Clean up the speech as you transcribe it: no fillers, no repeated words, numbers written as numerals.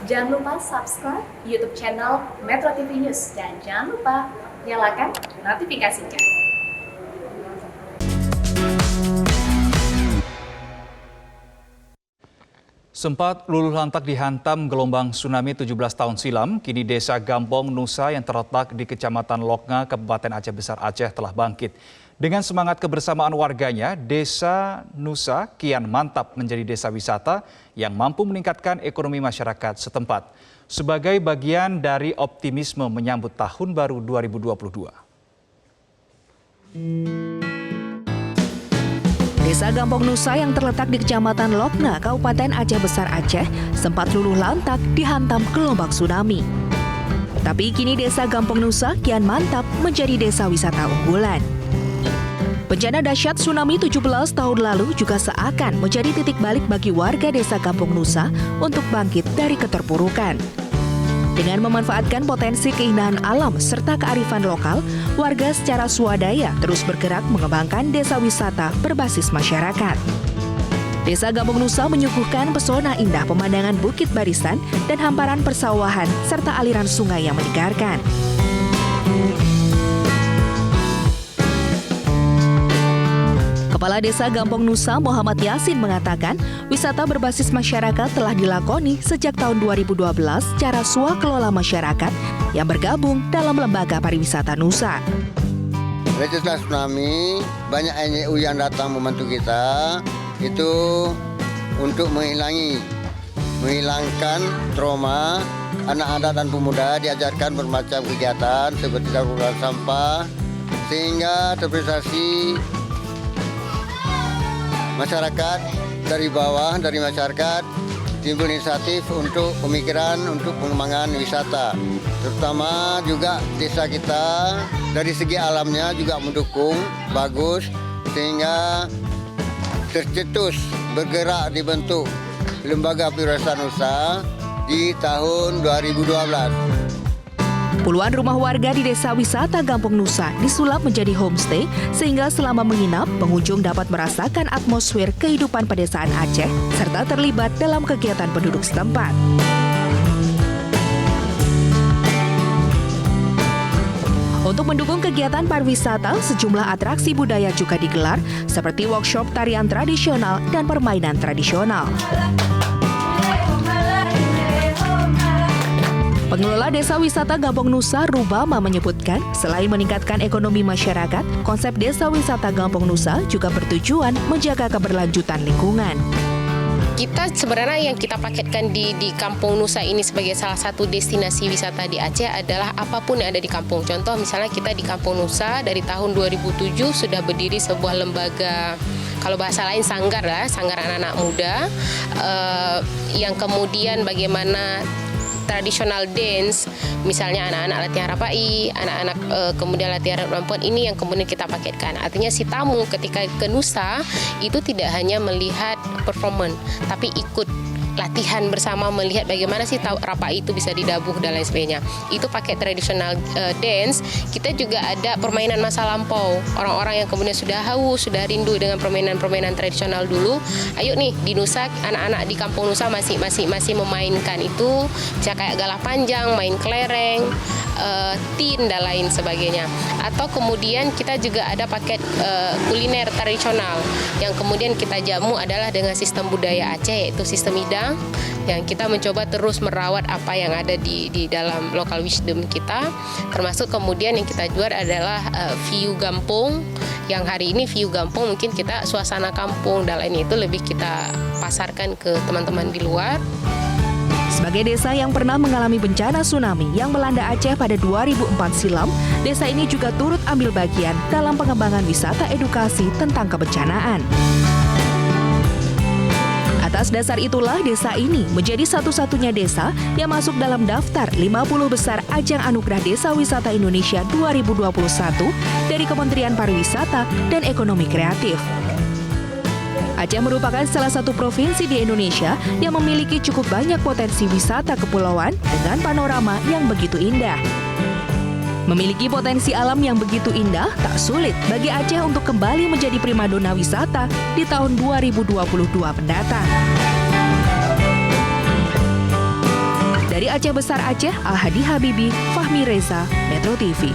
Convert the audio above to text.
Jangan lupa subscribe YouTube channel Metro TV News dan jangan lupa nyalakan notifikasinya. Sempat luluh lantak dihantam gelombang tsunami 17 tahun silam, kini desa Gampong Nusa yang terletak di Kecamatan Loknga, Kabupaten Aceh Besar Aceh telah bangkit. Dengan semangat kebersamaan warganya, Desa Nusa kian mantap menjadi desa wisata yang mampu meningkatkan ekonomi masyarakat setempat. Sebagai bagian dari optimisme menyambut Tahun Baru 2022. Desa Gampong Nusa yang terletak di Kecamatan Loknga, Kabupaten Aceh Besar Aceh, sempat luluh lantak dihantam gelombang tsunami. Tapi kini Desa Gampong Nusa kian mantap menjadi desa wisata unggulan. Bencana dahsyat tsunami 17 tahun lalu juga seakan menjadi titik balik bagi warga Desa Gampong Nusa untuk bangkit dari keterpurukan. Dengan memanfaatkan potensi keindahan alam serta kearifan lokal, warga secara swadaya terus bergerak mengembangkan desa wisata berbasis masyarakat. Desa Gampong Nusa menyuguhkan pesona indah pemandangan Bukit Barisan dan hamparan persawahan serta aliran sungai yang menyegarkan. Kepala Desa Gampong Nusa Muhammad Yasin mengatakan, wisata berbasis masyarakat telah dilakoni sejak tahun 2012 secara swakelola masyarakat yang bergabung dalam Lembaga Pariwisata Nusa. Setelah tsunami, banyak NGO yang datang membantu kita, itu untuk menghilangkan trauma anak-anak dan pemuda, diajarkan bermacam kegiatan seperti daur ulang sampah, sehingga terprestasi masyarakat dari bawah, dari masyarakat timbul inisiatif untuk pemikiran untuk pengembangan wisata. Terutama juga desa kita dari segi alamnya juga mendukung, bagus, sehingga tercetus bergerak dibentuk Lembaga Pariwisata Nusa di tahun 2012. Puluhan rumah warga di desa wisata Gampong Nusa disulap menjadi homestay sehingga selama menginap, pengunjung dapat merasakan atmosfer kehidupan pedesaan Aceh serta terlibat dalam kegiatan penduduk setempat. Untuk mendukung kegiatan pariwisata, sejumlah atraksi budaya juga digelar seperti workshop tarian tradisional dan permainan tradisional. Pengelola Desa Wisata Gampong Nusa, Rubama, menyebutkan selain meningkatkan ekonomi masyarakat, konsep Desa Wisata Gampong Nusa juga bertujuan menjaga keberlanjutan lingkungan. Kita sebenarnya yang kita paketkan di Kampung Nusa ini sebagai salah satu destinasi wisata di Aceh adalah apapun yang ada di kampung. Contoh misalnya kita di Kampung Nusa dari tahun 2007 sudah berdiri sebuah lembaga, kalau bahasa lain sanggar lah, sanggar anak-anak muda, yang kemudian bagaimana tradisional dance, misalnya anak-anak latihan rapai, anak-anak kemudian latihan perempuan, ini yang kemudian kita paketkan. Artinya si tamu ketika ke Nusa itu tidak hanya melihat performance, tapi ikut latihan bersama, melihat bagaimana sih rapai itu bisa didabuh dan lain sebagainya. Itu paket tradisional dance. Kita juga ada permainan masa lampau. Orang-orang yang kemudian sudah haus, sudah rindu dengan permainan-permainan tradisional dulu. Ayo nih di Nusa, anak-anak di Kampung Nusa masih memainkan itu. Bisa kayak galah panjang, main kelereng, tin dan lain sebagainya. Atau kemudian kita juga ada paket kuliner tradisional yang kemudian kita jamu adalah dengan sistem budaya Aceh, yaitu sistem idang, yang kita mencoba terus merawat apa yang ada di dalam local wisdom kita. Termasuk kemudian yang kita jual adalah view Gampung, yang hari ini view Gampung mungkin kita suasana kampung dan lain itu lebih kita pasarkan ke teman-teman di luar. Sebagai desa yang pernah mengalami bencana tsunami yang melanda Aceh pada 2004 silam, desa ini juga turut ambil bagian dalam pengembangan wisata edukasi tentang kebencanaan. Atas dasar itulah desa ini menjadi satu-satunya desa yang masuk dalam daftar 50 besar Ajang Anugerah Desa Wisata Indonesia 2021 dari Kementerian Pariwisata dan Ekonomi Kreatif. Aceh merupakan salah satu provinsi di Indonesia yang memiliki cukup banyak potensi wisata kepulauan dengan panorama yang begitu indah. Memiliki potensi alam yang begitu indah, tak sulit bagi Aceh untuk kembali menjadi primadona wisata di tahun 2022 mendatang. Dari Aceh Besar Aceh, Al-Hadi Habibi, Fahmi Reza, Metro TV.